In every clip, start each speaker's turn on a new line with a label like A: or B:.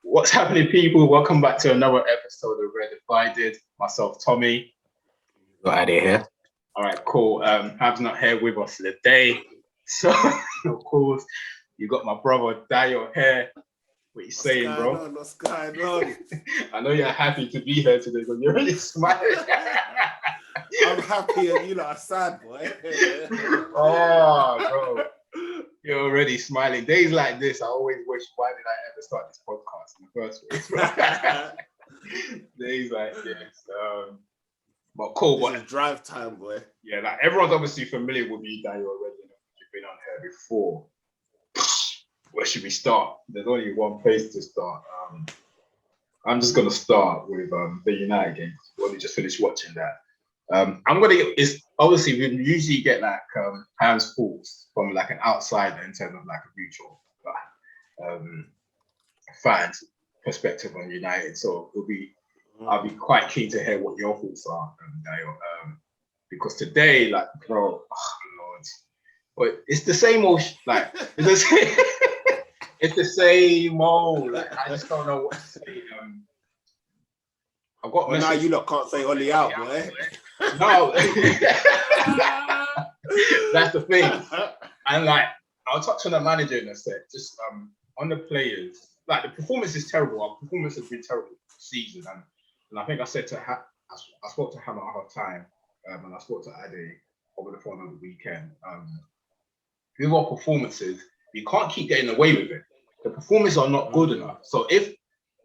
A: What's happening, people? Welcome back to another episode of Red Divided. Myself, Tommy.
B: Got out of here.
A: All right, cool. Hab's not here with us today. So, of course, you got my brother Dayo here. What you saying, bro?
C: What's going on?
A: I know you're happy to be here today, but you're really smiling.
C: I'm happy and you lot are sad, boy.
A: Oh, bro. You're already smiling. Days like this, I always wish, why did I ever start this podcast in the first place? Days like this. But cool.
C: This is drive time, boy.
A: Yeah, like everyone's obviously familiar with you, Dayo, already. You've been on here before. Where should we start? There's only one place to start. I'm just going to start with the United game. We only just finished watching that. It's obviously we usually get like Ham's thoughts from like an outsider in terms of like a neutral fans perspective on United. So I'll be quite keen to hear what your thoughts are, Dayo. Because today, like, bro, oh Lord, but it's the same old it's the same old. Like, I just don't know what to say. I've got.
C: Well, now you lot can't say Ollie out, boy.
A: No, that's the thing. And like, I'll touch on the manager in a sec. Just on the players, like the performance is terrible. Our performance has been terrible this season, and I think I said to I spoke to Ham at half time, and I spoke to Ade over the phone on the weekend. With our performances, you can't keep getting away with it. The performances are not good enough. So if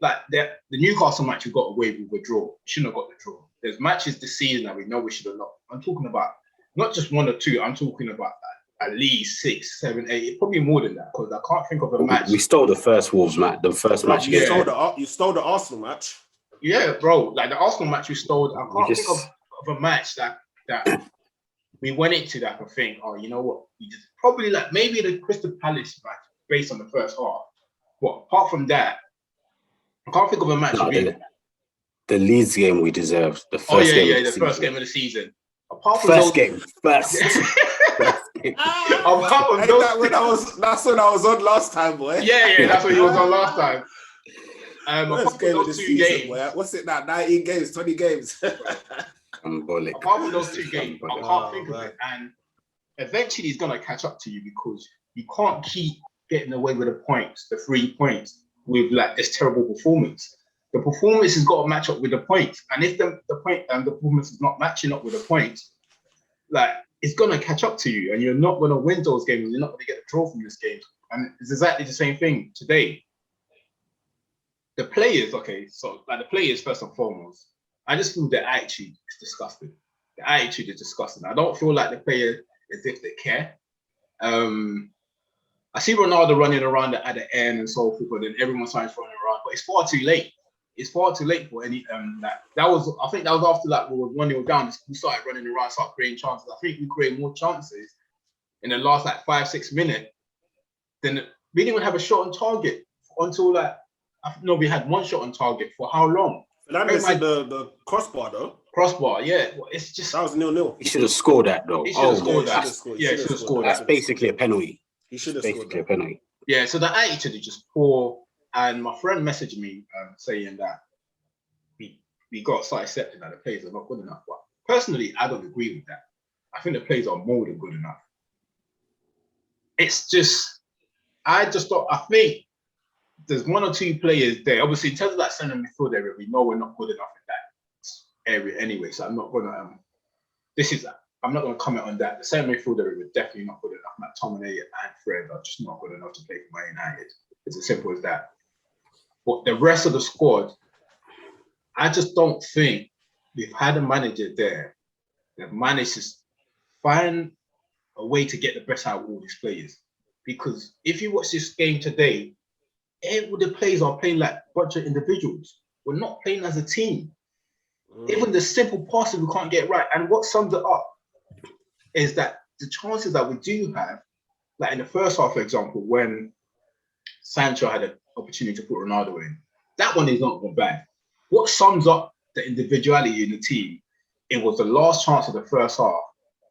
A: like the Newcastle match, we got away with a draw. We shouldn't have got the draw. There's matches this season that we know we should have not. I'm talking about not just one or two. I'm talking about at least 6, 7, 8, probably more than that. Because I can't think of a match.
B: We stole the first Wolves match. The first match
C: you stole the Arsenal match.
A: Yeah, bro. Like the Arsenal match we stole. I can't think of a match that we went into that and think, oh, you know what? We just probably like maybe the Crystal Palace match based on the first half. But apart from that, I can't think of a match.
B: The Leeds game we deserved. The first
A: first game of the season. Apart from
B: first game.
A: Apart from
C: that's when I was on last time, boy.
A: Yeah, that's when you was on last time.
C: First game of the season, boy. What's it now? 19 games, 20 games.
B: Symbolic.
A: Apart from those 2 games, I can't think of it. And eventually it's gonna catch up to you because you can't keep getting away with the points, the 3 points, with like this terrible performance. The performance has got to match up with the points. And if the performance is not matching up with the points, like it's gonna catch up to you and you're not gonna win those games, you're not gonna get a draw from this game. And it's exactly the same thing today. The players, the players first and foremost, I just feel their attitude is disgusting. The attitude is disgusting. I don't feel like the players as if they care. I see Ronaldo running around at the end and so forth, but then everyone starts running around. But it's far too late. It's far too late for any that was. I think that was after like we were 1-0 down. We started running around, started creating chances. I think we created more chances in the last like 5-6 minutes than we didn't even have a shot on target until like we had 1 shot on target for how long?
C: That is the crossbar though.
A: Crossbar, yeah. Well, it's just
C: that was 0-0.
B: He should have scored that though.
A: He should have scored that. He should have scored that.
B: That's basically a penalty.
C: He should have scored
B: a penalty.
A: Yeah, so the attitude is just poor. And my friend messaged me saying that we got started accepting that the players are not good enough. But personally, I don't agree with that. I think the players are more than good enough. It's just, I think there's 1 or 2 players there. Obviously, in terms of that centre midfield area, we know we're not good enough in that area anyway. So I'm not gonna I'm not gonna comment on that. The centre midfield area we're definitely not good enough. Like Tomine and Fred are just not good enough to play for Man United. It's as simple as that. But the rest of the squad, I just don't think we've had a manager there that managed to find a way to get the best out of all these players. Because if you watch this game today, all the players are playing like a bunch of individuals. We're not playing as a team. Even the simple passes we can't get right. And what sums it up is that the chances that we do have, like in the first half, for example, when Sancho had an opportunity to put Ronaldo in, that one is not bad. What sums up the individuality in the team, it was the last chance of the first half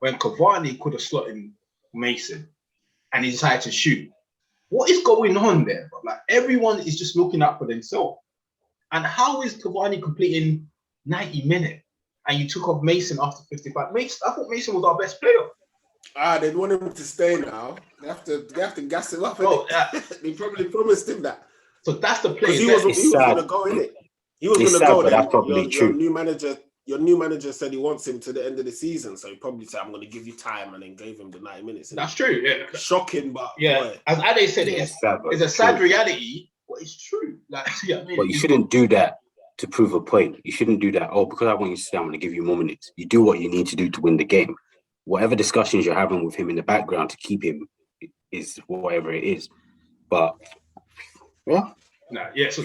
A: when Cavani could have slotted in Mason and he decided to shoot. what is going on there? Bro? Like everyone is just looking out for themselves. And how is Cavani completing 90 minutes and you took off Mason after 55? I thought Mason was our best player.
C: They want him to stay now. They have to gas him up.
A: Bro,
C: they probably promised him that.
A: So that's the player.
C: He was going to go, innit? He was going to go.
B: But that's probably true.
C: Your new manager said he wants him to the end of the season, so he probably said, "I'm going to give you time," and then gave him the 90 minutes.
A: That's true. Yeah,
C: shocking, but
A: boy. As Ade said, it's a sad reality, but it's true. Like,
B: but you shouldn't do that to prove a point. You shouldn't do that. Oh, because I want you to stay, I'm going to give you more minutes. You do what you need to do to win the game. Whatever discussions you're having with him in the background to keep him is whatever it is. But
A: So,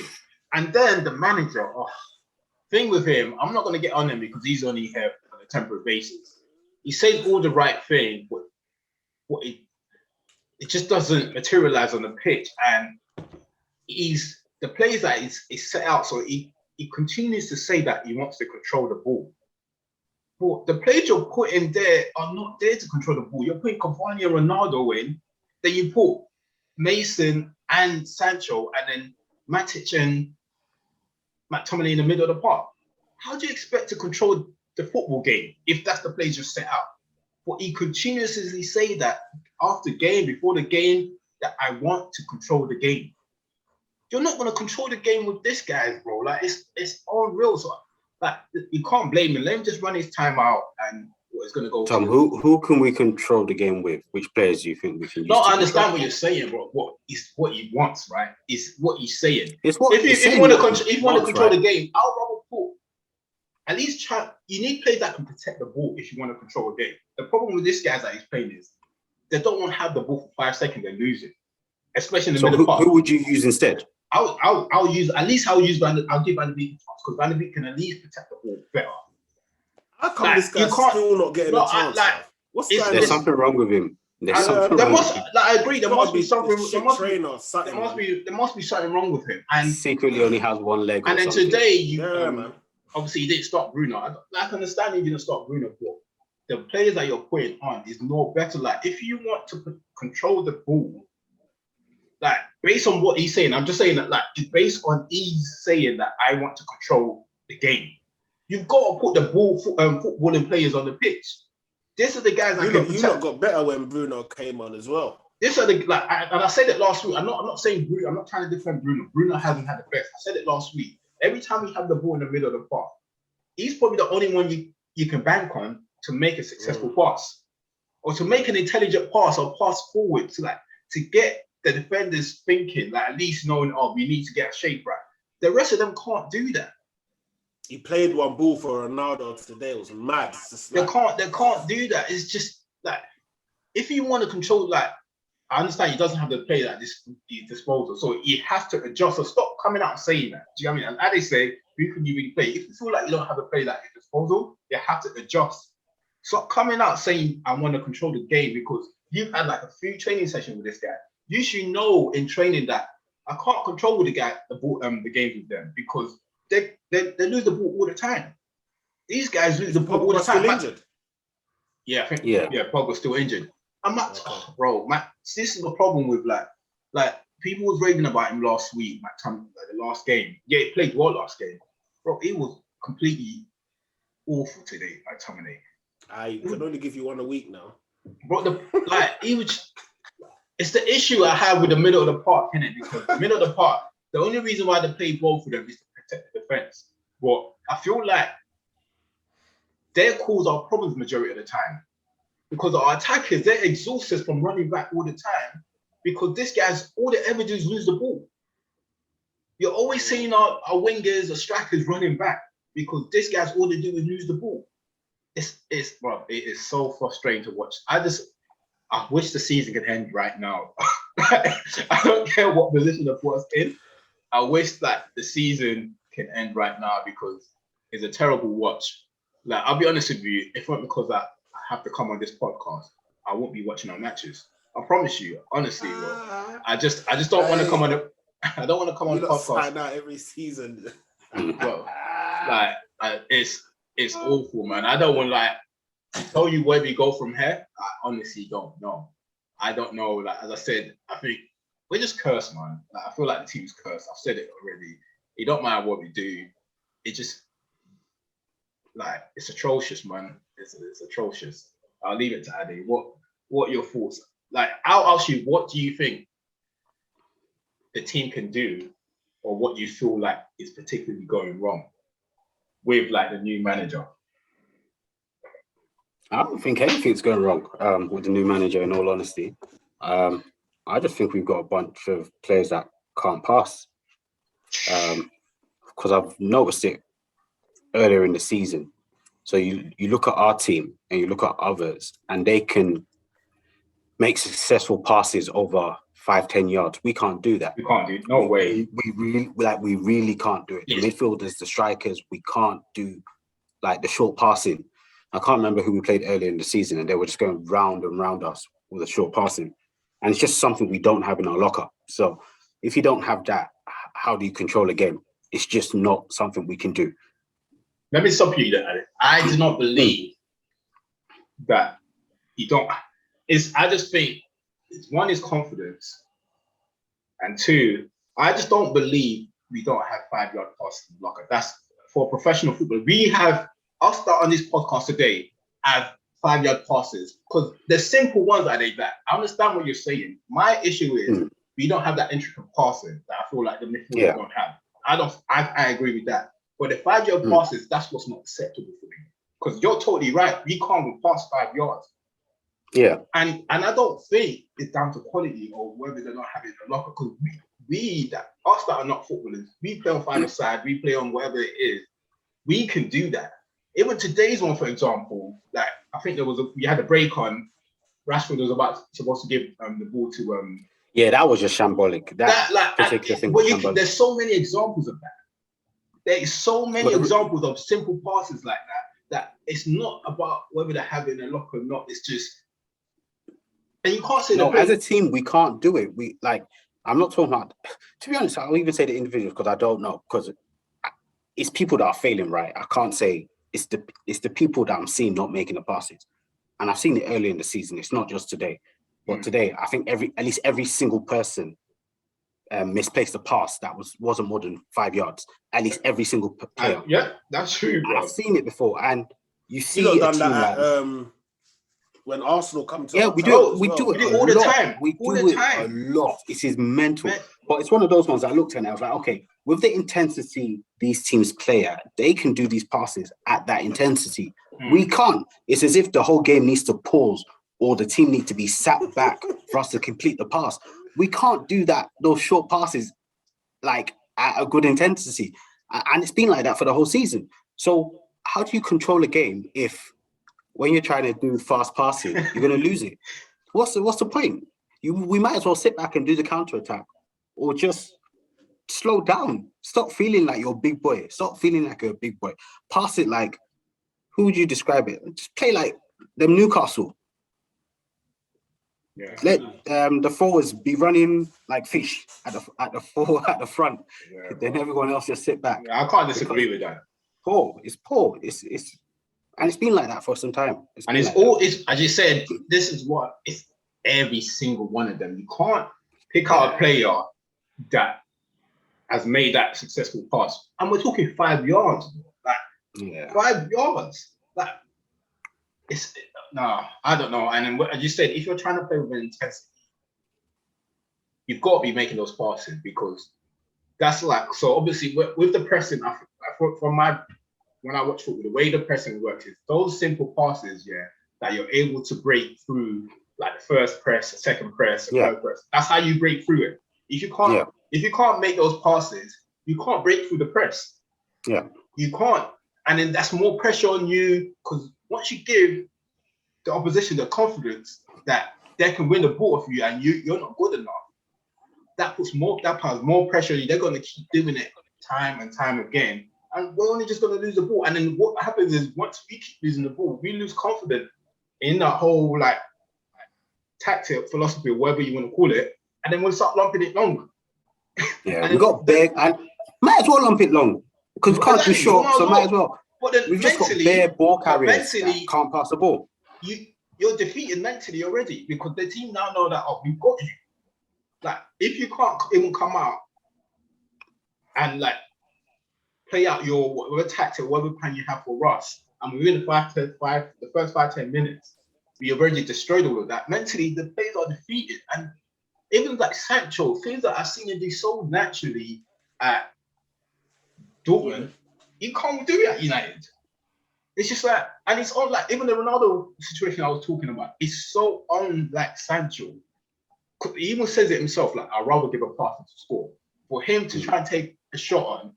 A: and then the manager. Thing with him, I'm not going to get on him because he's only here on a temporary basis. He says all the right thing, but it just doesn't materialize on the pitch. And the players that is set out, so he continues to say that he wants to control the ball. But the players you're putting there are not there to control the ball. You're putting Cavani and Ronaldo in, then you put Mason and Sancho, and then Matic and McTominay in the middle of the park. How do you expect to control the football game if that's the players you set out? But he continuously say that after game, before the game, that I want to control the game. You're not going to control the game with this guy, bro. Like it's unreal. So, like you can't blame him. Let him just run his time out and it's going to go.
B: Tom, who can we control the game with? Which players do you think we can use?
A: No, I understand what you're saying, bro. What he wants, right? Is what he's saying.
B: It's what
A: if you want to control the game, I'll rather put at least try. You need players that can protect the ball if you want to control a game. The problem with this guys that he's playing is they don't want to have the ball for 5 seconds and lose it, especially in the middle part.
B: Who would you use instead?
A: I'll use I'll give Van de Beek a chance because Van de Beek can at least protect the ball better.
C: How come this guy's still not getting a chance?
B: There's something wrong with him.
A: I agree. There must be something.
C: There
A: must be something wrong with him. And
B: secretly only has one leg.
A: And then today, obviously you didn't stop Bruno. I can understand you didn't stop Bruno, but the players that you're putting on is no better. Like if you want to control the ball, like based on what he's saying, I'm just saying that like based on he's saying that I want to control the game. You've got to put the footballing players on the pitch. These are the guys that
C: you lot got better when Bruno came on as well.
A: These are the and I said it last week. I'm not saying Bruno. I'm not trying to defend Bruno. Bruno hasn't had the best. I said it last week. Every time we have the ball in the middle of the park, he's probably the only one you can bank on to make a successful pass or to make an intelligent pass or pass forward to get the defenders thinking, like at least knowing, we need to get a shape right. The rest of them can't do that.
C: He played one ball for Ronaldo today. It was mad. It's just
A: they can't do that. It's just like if you want to control, like I understand he doesn't have the play at his disposal, so he has to adjust. So stop coming out and saying that. Do you know what I mean? And as they say, who can you really play? If you feel like you don't have a play at your disposal, you have to adjust. Stop coming out saying I want to control the game because you've had like a few training sessions with this guy. You should know in training that I can't control the games with them because they lose the ball all the time. These guys lose the ball all the time.
C: Still injured?
A: Yeah, I think Pogba's still injured. I'm not, bro. This is the problem with like people was raving about him last week. The last game, he played well last game, bro. He was completely awful today. McTominay.
C: I can only give you one a week now.
A: But he was. It's the issue I have with the middle of the park, innit? Because the middle of the park, the only reason why they play ball for them is to protect the defense. But I feel like their calls are problems majority of the time. Because our attackers, they're exhausted from running back all the time. Because this guy's, all they ever do is lose the ball. You're always seeing our wingers or strikers running back. Because this guy's, all they do is lose the ball. It is so frustrating to watch. I wish the season could end right now. I don't care what position the was in. I wish that the season can end right now because it's a terrible watch. Like, I'll be honest with you, if not because I have to come on this podcast, I won't be watching our matches. I promise you, honestly, bro. I just don't want to come on the. I don't want to come on the podcast.
C: Find out every season.
A: Bro, it's awful, man. I don't want tell you where we go from here. I honestly don't know. I don't know. Like as I said, I think we're just cursed, man. Like, I feel like the team's cursed. I've said it already. It don't matter what we do. It just like it's atrocious, man. It's atrocious. I'll leave it to Ade. What are your thoughts? Like, I'll ask you, what do you think the team can do, or what you feel like is particularly going wrong with like the new manager?
B: I don't think anything's going wrong with the new manager, in all honesty. I just think we've got a bunch of players that can't pass. Because I've noticed it earlier in the season. So you look at our team and you look at others, and they can make successful passes over 5-10 yards. We can't do that.
A: We can't do. No way.
B: We really can't do it.
A: Yes.
B: The midfielders, the strikers, we can't do like the short passing. I can't remember who we played earlier in the season, and they were just going round and round us with a short passing. And it's just something we don't have in our locker. So if you don't have that, how do you control a game? It's just not something we can do.
A: Let me stop you there, Alex. I do not believe that you don't. I just think one is confidence, and two, I just don't believe we don't have 5-yard passes in the locker. That's for professional football. We have. I'll start on this podcast today. Have 5-yard passes because the simple ones are like that. I understand what you're saying. My issue is we don't have that intricate passing that I feel like the midfielders don't have. I agree with that. But the 5-yard passes, that's what's not acceptable for me. Because you're totally right. We can't pass 5 yards.
B: Yeah.
A: And I don't think it's down to quality or whether they're not having a locker. Because us that are not footballers, we play on 5-a-side, we play on whatever it is. We can do that. Even today's one, for example, like I think we had a break on. Rashford was supposed to give the ball to
B: Yeah, that was just shambolic. That particular thing was shambolic.
A: There's so many examples of that. There is so many examples of simple passes like that it's not about whether they're having a lock or not. It's just, and you can't say
B: as a team we can't do it. I'm not talking about. To be honest, I'll even say the individuals because I don't know, because it's people that are failing. Right, I can't say it's the people that I'm seeing not making the passes, and I've seen it early in the season. It's not just today, but today I think at least every single person misplaced a pass that wasn't more than 5 yards. At least every single player.
A: Yeah, that's true, bro.
B: I've seen it before, and you see
C: you know,
B: a team
C: that when Arsenal come to
B: we do it
A: all the time.
B: We do it a lot. It is mental, but it's one of those ones I looked at and I was like, okay, with the intensity these teams play at, they can do these passes at that intensity. We can't. It's as if the whole game needs to pause or the team needs to be sat back for us to complete the pass. We can't do that, those short passes, like at a good intensity. And it's been like that for the whole season. So how do you control a game if when you're trying to do fast passing, you're going to lose it? What's the point? We might as well sit back and do the counter-attack or just slow down. Stop feeling like you're a big boy. Stop feeling like you're a big boy. Pass it like, who would you describe it? Just play like them Newcastle.
A: Yeah.
B: Let the forwards be running like fish at the front.
A: Yeah,
B: then everyone else just sit back.
A: I can't disagree with that.
B: It's poor. And it's been like that for some time.
A: It's as you said, this is what it's every single one of them. You can't pick out a player that has made that successful pass. And we're talking 5 yards. 5 yards. I don't know. And then, as you said, if you're trying to play with intensity, you've got to be making those passes because that's like, so obviously with the pressing, when I watch football, the way the pressing works is those simple passes, that you're able to break through, like the first press, the second press, the third press. That's how you break through it. If you can't make those passes, you can't break through the press.
B: Yeah.
A: You can't. And then that's more pressure on you because once you give the opposition the confidence that they can win the ball for you and you're not good enough, that puts more pressure on you. They're going to keep doing it time and time again. And we're only just going to lose the ball. And then what happens is once we keep losing the ball, we lose confidence in that whole like tactic, philosophy, or whatever you want to call it. And then we'll start lumping it long.
B: Yeah, we got big and might as well lump it long because we can't do short, so might as well.
A: But then
B: we've just got bare ball carriers that can't pass the ball.
A: You're defeated mentally already because the team now know that we've got you. like if you can't even come out and like play out your whatever tactic, whatever plan you have for us, and within the first 5-10 minutes, we have already destroyed all of that. Mentally, the players are defeated, and even like Sancho, things that I've seen him do so naturally at Dortmund, he can't do it at United. It's just like, and it's on like even the Ronaldo situation I was talking about. It's so on like Sancho. He even says it himself, like I'd rather give a pass than to score. For him to try and take a shot on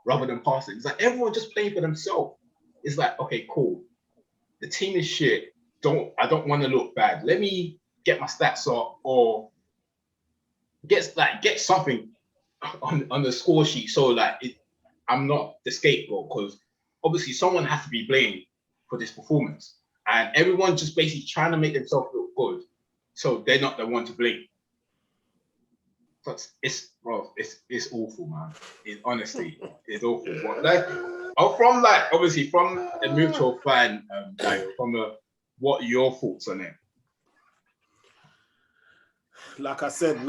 A: rather than passing, it's like everyone just playing for themselves. It's like, okay, cool. The team is shit. I don't want to look bad. Let me get my stats up or get something on the score sheet. So like I'm not the scapegoat, because obviously someone has to be blamed for this performance. And everyone's just basically trying to make themselves look good, so they're not the one to blame. So it's awful, man. Honestly, it's awful. But like, obviously from a mutual fan, what are your thoughts on it?
C: Like I said,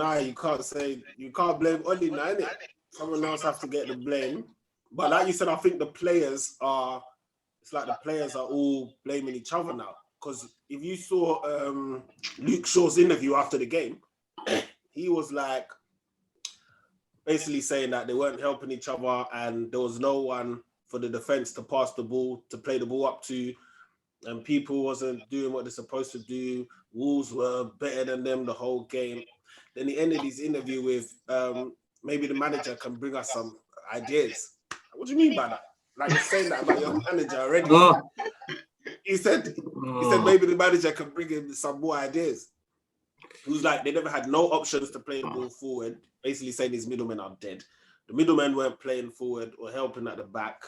C: you can't blame Oli now, innit? Someone else have to get the blame. But like you said, I think the players are all blaming each other now. Because if you saw Luke Shaw's interview after the game, he was like basically saying that they weren't helping each other and there was no one for the defense to pass the ball, to play the ball up to, and people wasn't doing what they're supposed to do. Wolves were better than them the whole game. Then he ended his interview with maybe the manager can bring us some ideas. What do you mean by that? Like you're saying that about your manager already. He said maybe the manager can bring him some more ideas. He was like, they never had no options to play the ball forward, basically saying his middlemen are dead. The middlemen weren't playing forward or helping at the back.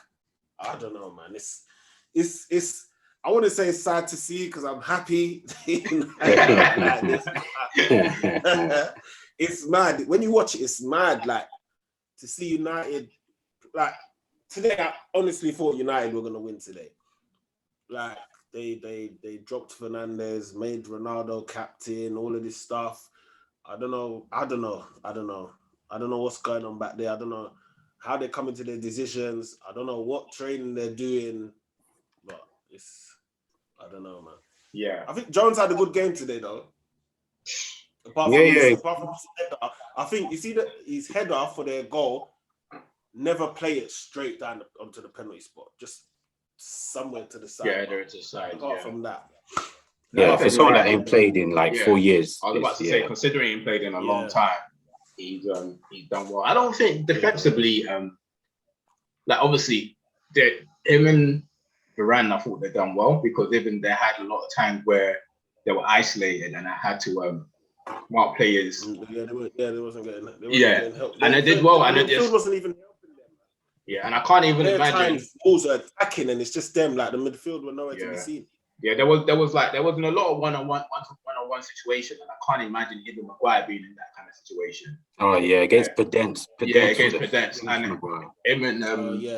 C: I don't know, man. It's I wouldn't say it's sad to see because I'm happy. Like this. It's mad. When you watch it, it's mad. Like to see United, like today, I honestly thought United were gonna win today. Like they dropped Fernandes, made Ronaldo captain, all of this stuff. I don't know what's going on back there. I don't know how they're coming to their decisions. I don't know what training they're doing, but I don't know, man.
A: Yeah.
C: I think Jones had a good game today, though. Apart from his header, I think you see that his header for their goal, never play it straight down onto the penalty spot, just somewhere to the side.
A: Yeah, there is a side.
C: Apart from that.
B: Yeah, for someone that ain't played in 4 years.
A: I was about to say, considering he played in a long time, he's done well. I don't think defensively, obviously, him and Varane, I thought they done well because even they had a lot of times where they were isolated and I had to mark players.
C: Yeah, they wasn't getting.
A: Getting help. And they did well. And it
C: just wasn't even helping them.
A: Yeah, and I can't even imagine.
C: Balls are attacking and it's just them. Like the midfield were nowhere to be seen.
A: Yeah, there wasn't a lot of one-on-one situation, and I can't imagine even Maguire being in that kind of situation.
B: Oh yeah, against Pedence.
A: Against Pedence, and him and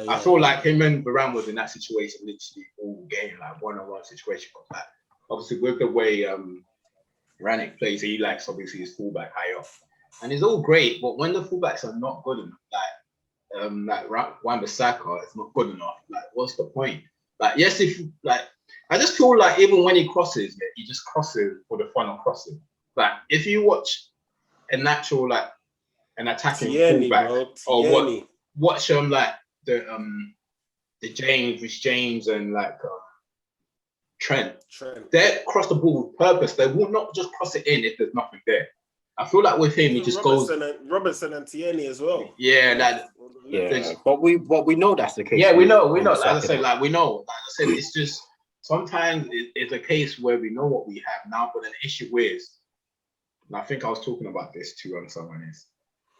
A: I feel like him and Varane was in that situation literally all game, like one-on-one situation. But like, obviously, with the way Ragnick plays, he likes obviously his fullback high up, and it's all great. But when the fullbacks are not good enough, like Wan-Bissaka, it's not good enough. Like, what's the point? Like, yes, if I just feel like even when he crosses, he just crosses for the fun of crossing. Like if you watch a natural an attacking fullback or watch the James and Trent, they cross the ball with purpose. They will not just cross it in if there's nothing there. I feel like with him, he just
C: Robertson and Tierney as well.
B: Yeah, but we know that's the case.
A: Yeah, we know. Like I said, we know. Like I said, it's just sometimes it's a case where we know what we have now, but an issue is, and I think I was talking about this too on someone is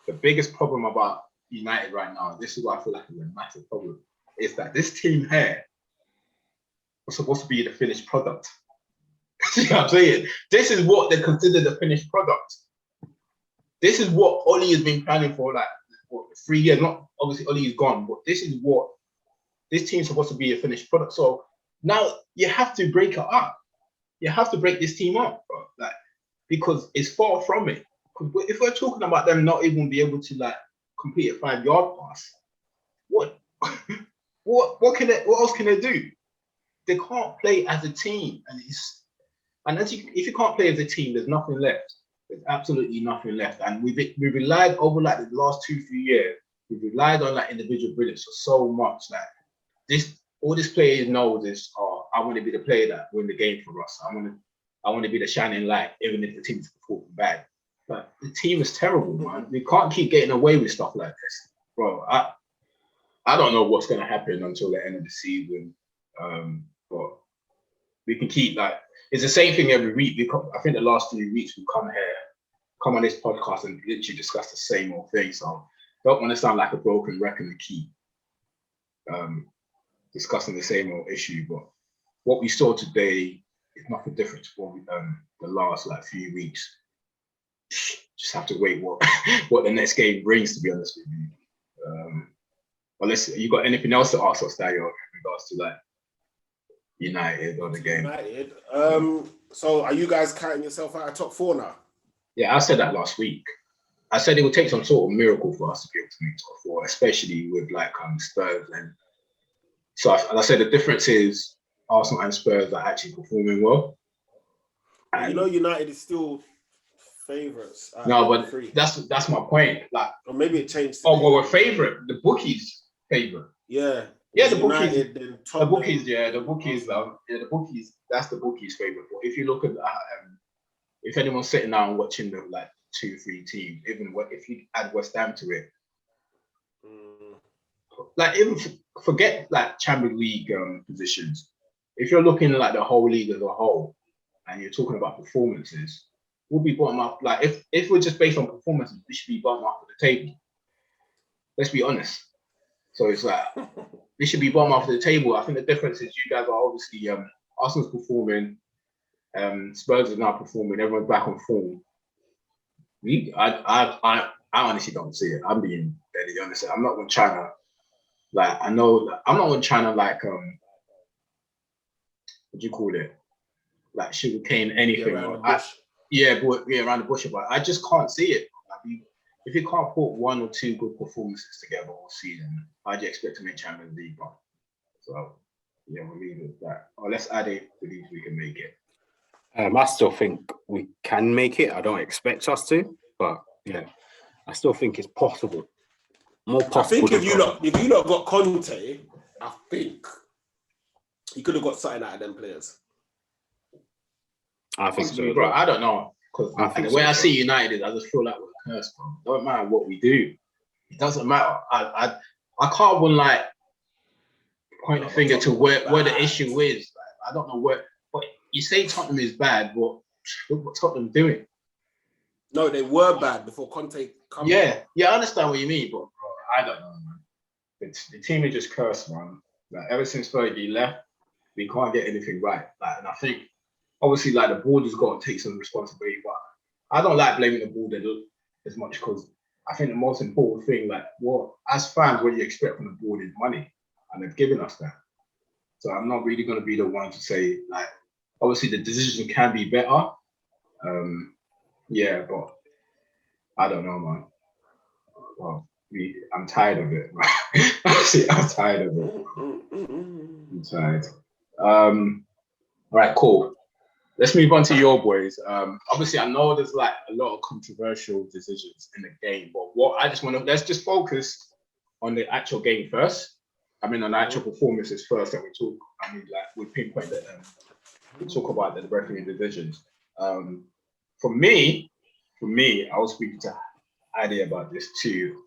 A: the biggest problem about United right now. This is what I feel like is a massive problem. Is that this team here was supposed to be the finished product. You know what I'm saying? This is what they consider the finished product. This is what Oli has been planning for 3 years. Not obviously Oli is gone, but this is what this team's supposed to be a finished product. So now you have to break it up. You have to break this team up, bro. Because it's far from it. if we're talking about them not even be able to like complete a 5-yard pass, what what else can they do? They can't play as a team, and if you can't play as a team, there's nothing left. There's absolutely nothing left, and we've relied over like the last 2-3 years. We've relied on like individual brilliance for so much. Like this, all this player knows is, oh, I want to be the player that win the game for us. I want to be the shining light, even if the team is performing bad. But the team is terrible, man. We can't keep getting away with stuff like this, bro. I don't know what's gonna happen until the end of the season, but we can keep like it's the same thing every week. I think the last 3 weeks we come on this podcast and literally discuss the same old thing. So don't want to sound like a broken record and keep discussing the same old issue. But what we saw today is nothing different to what we've done the last like few weeks. Just have to wait what the next game brings, to be honest with you. But you got anything else to ask us, Dayo, in regards to like United or the game?
C: United. So are you guys counting yourself out of top 4 now?
A: Yeah, I said that last week. I said it would take some sort of miracle for us to be able to make top 4, especially with like Spurs. And so I said the difference is Arsenal and Spurs are actually performing well. And
C: you know, United is still favourites.
A: No, but that's my point. Like,
C: or maybe it changed.
A: Oh, well, we're favourite. The bookies favourite.
C: Yeah.
A: Yeah, the bookies.
C: United,
A: The bookies. Yeah, the bookies. The bookies. That's the bookies' favourite. But if you look at if anyone's sitting down and watching the like 2-3 teams, even if you add West Ham to it, like even forget like Champions League positions. If you're looking at like the whole league as a whole, and you're talking about performances, we'll be bottom up. Like if we're just based on performances, we should be bottom up of the table. Let's be honest. So it's like we should be bottom up of the table. I think the difference is you guys are obviously Arsenal's performing, Spurs is now performing. Everyone's back on form. I honestly don't see it. I'm being very honest. I'm not going to try to like. I know I'm not going to try to like what do you call it? Like sugarcane anything.
C: Around the bush.
A: Around the bush. But I just can't see it. Like, if you can't put 1 or 2 good performances together all season, how do you expect to make Champions League? So yeah, we'll leave it at that. Or let's add it. Believe we can make it.
B: I still think we can make it. I don't expect us to, but yeah, I still think it's possible. More possible.
C: I think if you lot got Conte, I think you could have got something out of them players.
B: I think so,
A: bro. I don't know, because the way I see United is, I just feel like we're cursed, bro. Don't matter what we do, it doesn't matter. I can't even like point a finger to where the issue is. Like, I don't know where. But you say Tottenham is bad, but look what Tottenham doing.
C: No, they were bad before Conte come.
A: Yeah, I understand what you mean, but bro, I don't know, man. The team is just cursed, man. Like ever since Fergie left, we can't get anything right. Like, and I think obviously like the board has got to take some responsibility, but I don't like blaming the board as much because I think the most important thing, like, as fans, what you expect from the board is money, and they've given us that. So I'm not really going to be the one to say like, obviously the decision can be better. Yeah, but I don't know, man. Well, I'm tired of it, man. I'm tired of it. I'm tired. All right, cool. Let's move on to your boys. Obviously, I know there's like a lot of controversial decisions in the game, but let's just focus on the actual game first. I mean, on the actual performances first, and we pinpoint that. We talk about the refereeing decisions. For me, I was speaking to Adi about this too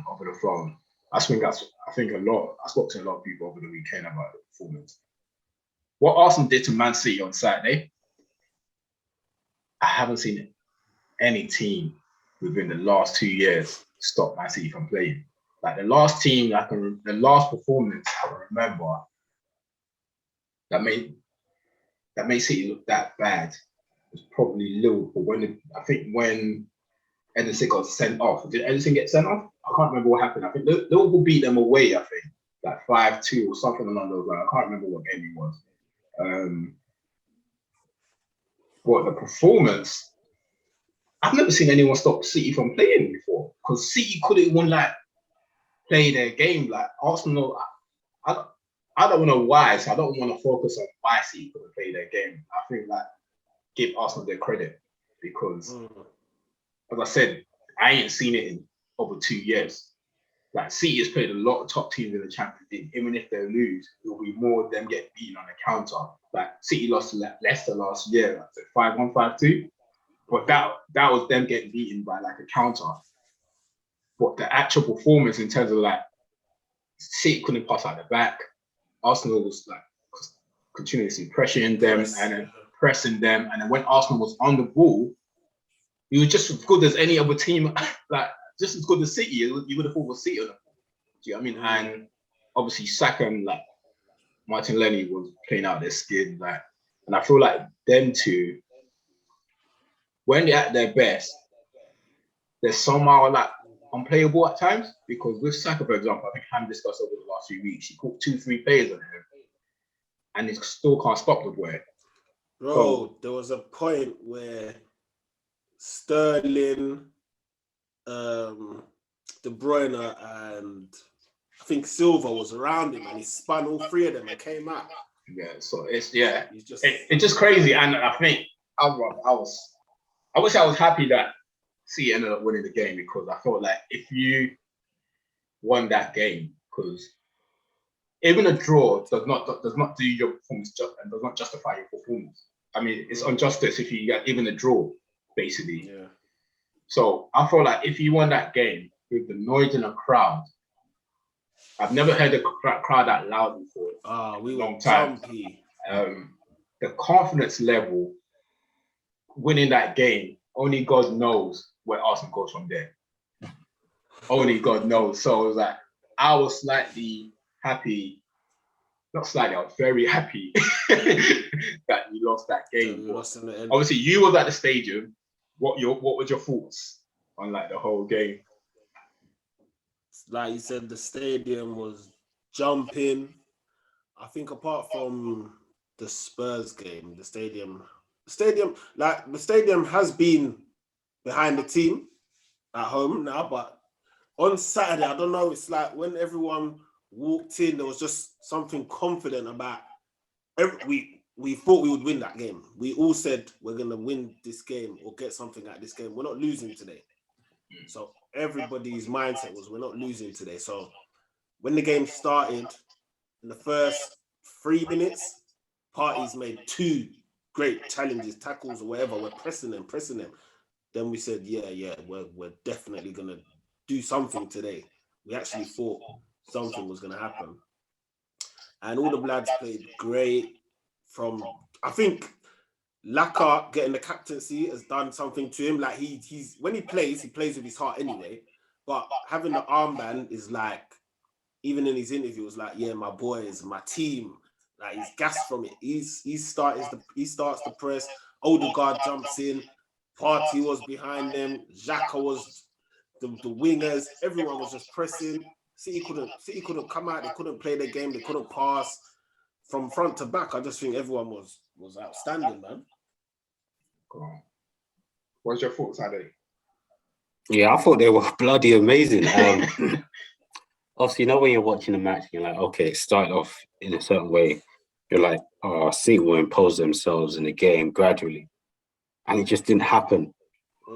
A: over the phone. I spoke to a lot of people over the weekend about the performance. What Arsenal did to Man City on Saturday, I haven't seen any team within the last 2 years stop Man City from playing. Like the last performance I can remember that made City look that bad was probably Liverpool. When Ederson got sent off. Did Ederson get sent off? I can't remember what happened. I think Liverpool beat them away, I think, like 5-2 or something along those lines. I can't remember what game it was. But the performance, I've never seen anyone stop City from playing before because City couldn't even like play their game. Like Arsenal, I, I don't know why, so I don't want to focus on why City couldn't play their game. I think like give Arsenal their credit because, as I said, I ain't seen it in over 2 years. Like City has played a lot of top teams in the Champions League. Even if they lose, it'll be more of them getting beaten on the counter. Like City lost to Leicester last year, like 5-1, 5-2. But that was them getting beaten by like a counter. But the actual performance in terms of like City couldn't pass out the back. Arsenal was like continuously pressuring them and then pressing them. And then when Arsenal was on the ball, he was just as good as any other team, like just as good as City. You would have thought was City on the ball. Do you know what I mean? And obviously Saka and like Martin Lenny was playing out their skin. Like, and I feel like them two, when they're at their best, they're somehow like unplayable at times because with Saka, for example, I think Ham discussed over the last few weeks, he caught 2-3 players on him and he still can't stop the boy.
C: Bro, there was a point where Sterling, De Bruyne, and I think Silva was around him and he spun all three of them and came out.
A: Yeah, so it's just crazy. And I think I wish I was happy that City ended up winning the game because I felt like if you won that game, because even a draw does not do your performance and does not justify your performance. I mean, it's injustice if you get even a draw, basically.
C: Yeah.
A: So I feel like if you won that game with the noise in the crowd, I've never heard a crowd that loud before.
C: We
A: a
C: were
A: long time.
C: jumpy.
A: The confidence level winning that game, only God knows where Arsenal goes from there. Only God knows. So it was like I was slightly happy. Not slightly, I was very happy that you lost that game.
C: We lost in the end.
A: Obviously, you was at the stadium. What were your thoughts on like the whole game?
C: Like you said, the stadium was jumping. I think apart from the Spurs game, the stadium has been behind the team at home now, but on Saturday, I don't know, it's like when everyone walked in, there was just something confident about we thought we would win that game. We all said we're gonna win this game or get something out of this game. We're not losing today. So everybody's mindset was we're not losing today. So when the game started, in the first 3 minutes, parties made 2 great challenges, tackles or whatever. We're pressing them. Then we said, we're definitely gonna do something today. We actually thought something was gonna happen. And all the lads played great. I think Laka getting the captaincy has done something to him. Like he's when he plays with his heart anyway. But having the armband is like, even in his interview, was like, yeah, my boys, my team. Like he's gassed from it. He starts the press. Odegaard jumps in. Partey was behind them. Xhaka was the wingers. Everyone was just pressing. City couldn't come out. They couldn't play their game. They couldn't pass from front to back. I just think everyone was outstanding, man.
A: What's your thoughts, Ade?
B: Yeah, I thought they were bloody amazing. Obviously, when you're watching a match, you're like, okay, it started off in a certain way. You're like, City will impose themselves in the game gradually. And it just didn't happen.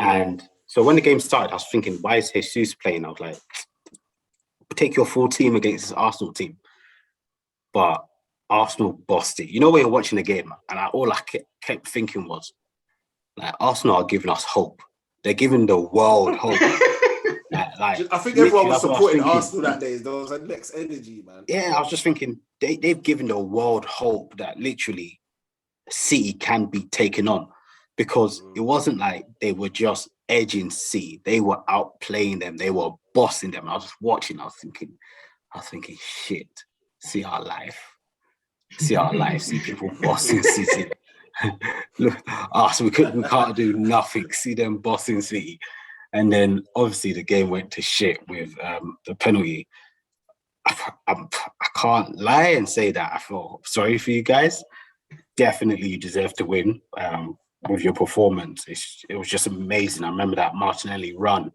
B: And so when the game started, I was thinking, why is Jesus playing? I was like, take your full team against this Arsenal team. But Arsenal bossed it. When you're watching the game, and all I kept thinking was, like, Arsenal are giving us hope. They're giving the world hope.
C: I think everyone was supporting Arsenal that day. There was a next energy, man.
B: Yeah, I was just thinking, they've given the world hope that literally City can be taken on. Because it wasn't like they were just edging City. They were outplaying them. They were bossing them. I was just watching. I was thinking, shit, see our life. See people bossing City. Look, us, we can't do nothing. See them bossing City. And then obviously the game went to shit with the penalty. I can't lie and say that I feel sorry for you guys. Definitely you deserve to win. with your performance. It was just amazing. I remember that Martinelli run,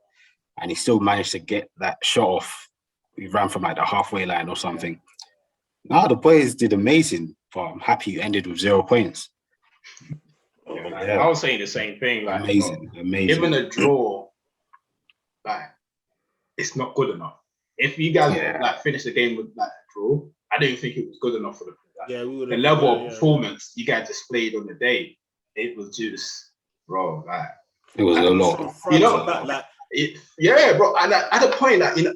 B: and he still managed to get that shot off. He ran from like the halfway line or something. No, the boys did amazing, but I'm happy you ended with 0 points.
A: Yeah, like, I was saying the same thing. Like,
B: amazing.
A: Even a draw, like, it's not good enough. If you guys like finish the game with like a draw, I don't think it was good enough for the level of performance you guys displayed on the day. It was just, bro, like
B: it was a lot.
C: You know, bro.
A: And at a point, like, you know,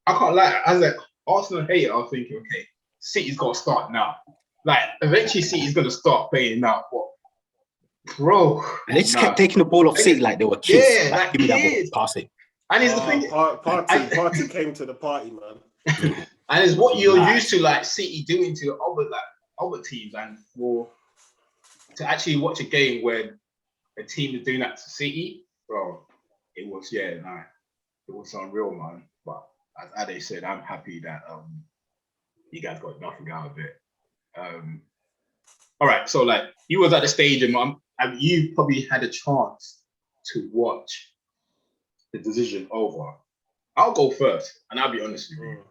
A: I can't lie. I was like, Arsenal hater. I was thinking, okay, City's got to start now. Like, eventually, City's going to start playing now. But, bro,
B: and they just kept taking the ball off City like they were kids.
A: Yeah, like
B: give me that ball, pass it.
A: And it's the thing.
C: Party came to the party, man.
A: And it's what you're used to, like City doing to other teams, and to actually watch a game where a team is doing that to City, bro, it was it was unreal, man. But as Ade said, I'm happy that you guys got nothing out of it. All right, so like you was at the stadium, and you probably had a chance to watch the decision over. I'll go first, and I'll be honest with you.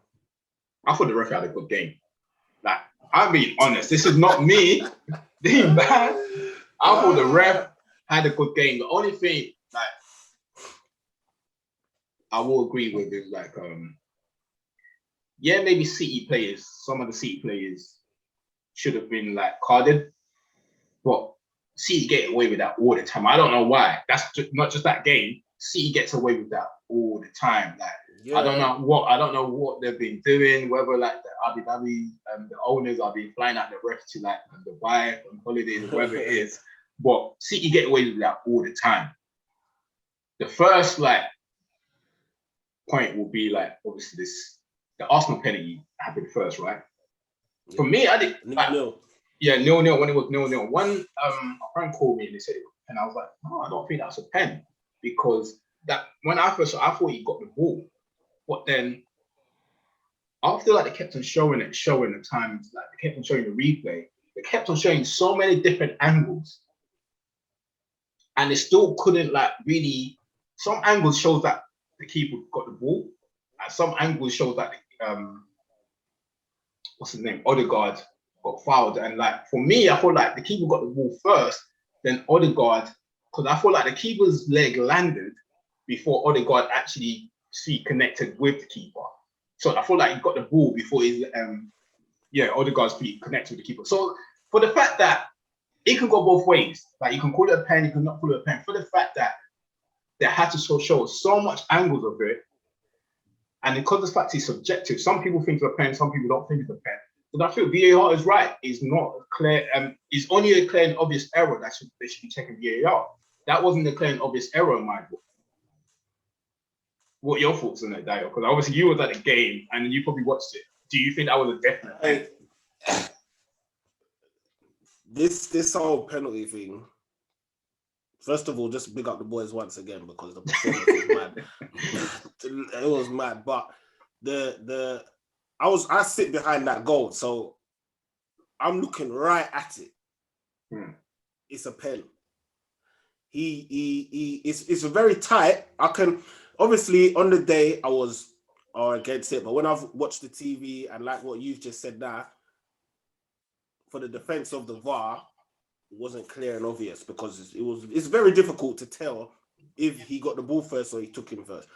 A: I thought the ref had a good game. Like, I'm being honest. This is not me being bad. I thought the ref had a good game. The only thing, like, I will agree with is like, maybe some of the City players should have been like carded, but City get away with that all the time. I don't know why. That's not just that game. City gets away with that all the time. Like, I don't know what they've been doing, whether like the Abu Dhabi the owners are being flying out the ref to like Dubai on holidays, whatever it is. But City get away with that all the time. The first like point will be like obviously the Arsenal penalty happened first, right? For me, I did like, 0-0 when it was 0-0. One a friend called me and they said it was a pen. I was like, no, I don't think that's a pen, because that when I first saw, I thought he got the ball. But then after like they kept on showing the times, like they kept on showing the replay, they kept on showing so many different angles, and they still couldn't like really. Some angles shows that the keeper got the ball, and some angles shows that what's his name, Odegaard got fouled. And like for me, I feel like the keeper got the ball first, then Odegaard, because I feel like the keeper's leg landed before Odegaard actually connected with the keeper. So I feel like he got the ball before his Odegaard's feet connected with the keeper. So for the fact that it can go both ways, like you can call it a pen, you can not call it a pen. For the fact that they had to show so much angles of it, and because the fact it's subjective, some people think it's a pen, some people don't think it's a pen. But I feel VAR is right. It's not clear. It's only a clear and obvious error that they should be checking VAR. That wasn't a clear and obvious error in my book. What are your thoughts on that, Dio? Because obviously you was at the game and you probably watched it. Do you think that was a definite pen?
C: This whole penalty thing. First of all, just big up the boys once again, because the performance was mad. It was mad, but I sit behind that goal, so I'm looking right at it. It's a pen. It's very tight. I can obviously on the day I was against it, but when I've watched the TV and like what you've just said now, for the defense of the VAR, it wasn't clear and obvious, because it's very difficult to tell if he got the ball first or he took him first.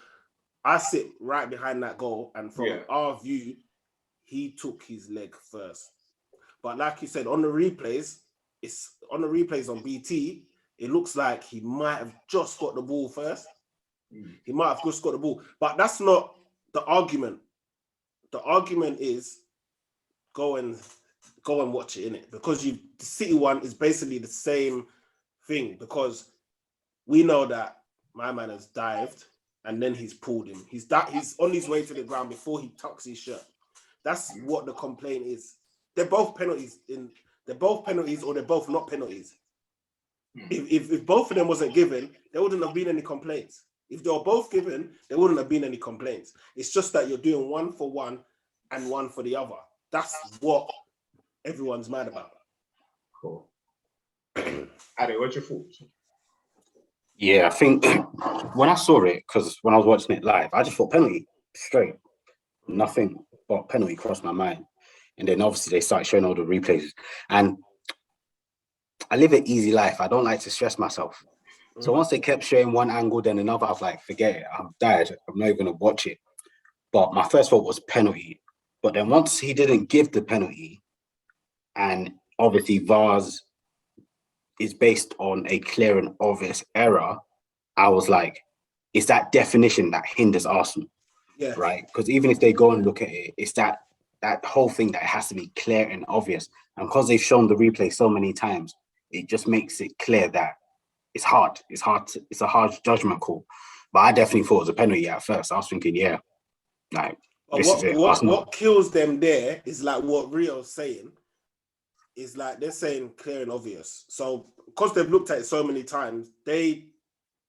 C: I sit right behind that goal, and from our view, he took his leg first. But like you said, on the replays on BT, it looks like he might have just got the ball first. He might have just got the ball, but that's not the argument. The argument is go and watch it, innit? Because the City one is basically the same thing, because we know that my man has dived and then he's pulled him. He's on his way to the ground before he tucks his shirt. That's what the complaint is. They're both penalties or they're both not penalties. If both of them wasn't given, there wouldn't have been any complaints. If they were both given, there wouldn't have been any complaints. It's just that you're doing one for one and one for the other. That's what everyone's mad about.
A: Cool. Ade, what's your thoughts?
B: Yeah, I think when I saw it, because when I was watching it live, I just thought penalty straight. Nothing but penalty crossed my mind. And then obviously they start showing all the replays. And I live an easy life. I don't like to stress myself. So once they kept showing one angle, then another, I was like, forget it. I'm tired. I'm not even going to watch it. But my first thought was penalty. But then once he didn't give the penalty, and obviously VAR's is based on a clear and obvious error, I was like, it's that definition that hinders Arsenal,
C: Yeah.
B: right? Because even if they go and look at it, it's that whole thing that has to be clear and obvious. And because they've shown the replay so many times, it just makes it clear that it's hard. It's a hard judgment call. But I definitely thought it was a penalty at first. I was thinking, yeah, like,
C: But
B: this is it. Arsenal.
C: what kills them there is like what Rio's saying. Is like they're saying clear and obvious. So because they've looked at it so many times, they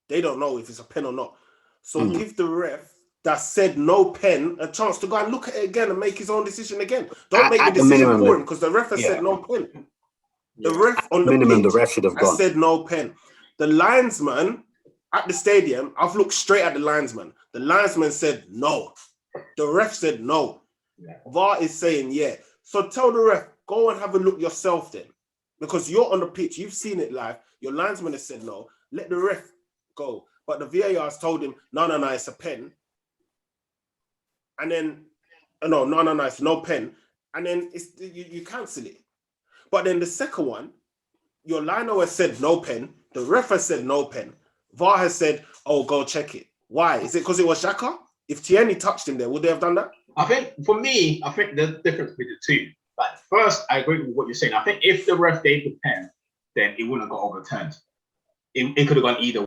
C: don't know if it's a pen or not. So give the ref that said no pen a chance to go and look at it again and make his own decision again. Don't make the decision for him because the ref has said no pen. The ref on the
B: minimum,
C: pitch
B: the ref should have gone.
C: said no pen. The linesman at the stadium, I've looked straight at the linesman. The linesman said no. The ref said no.
A: Yeah.
C: VAR is saying yeah. So tell the ref, go and have a look yourself then. Because you're on the pitch, you've seen it live. Your linesman has said no. Let the ref go. But the VAR has told him, no, it's a pen. And then, no, it's no pen. And then you cancel it. But then the second one, your lino has said no pen. The ref has said no pen. VAR has said, oh, go check it. Why? Is it because it was Xhaka? If Tierney touched him there, would they have done that?
A: I think for me, there's a difference between the two. Like first, I agree with what you're saying. I think if the ref gave the pen, then it wouldn't have got overturned. It could have gone either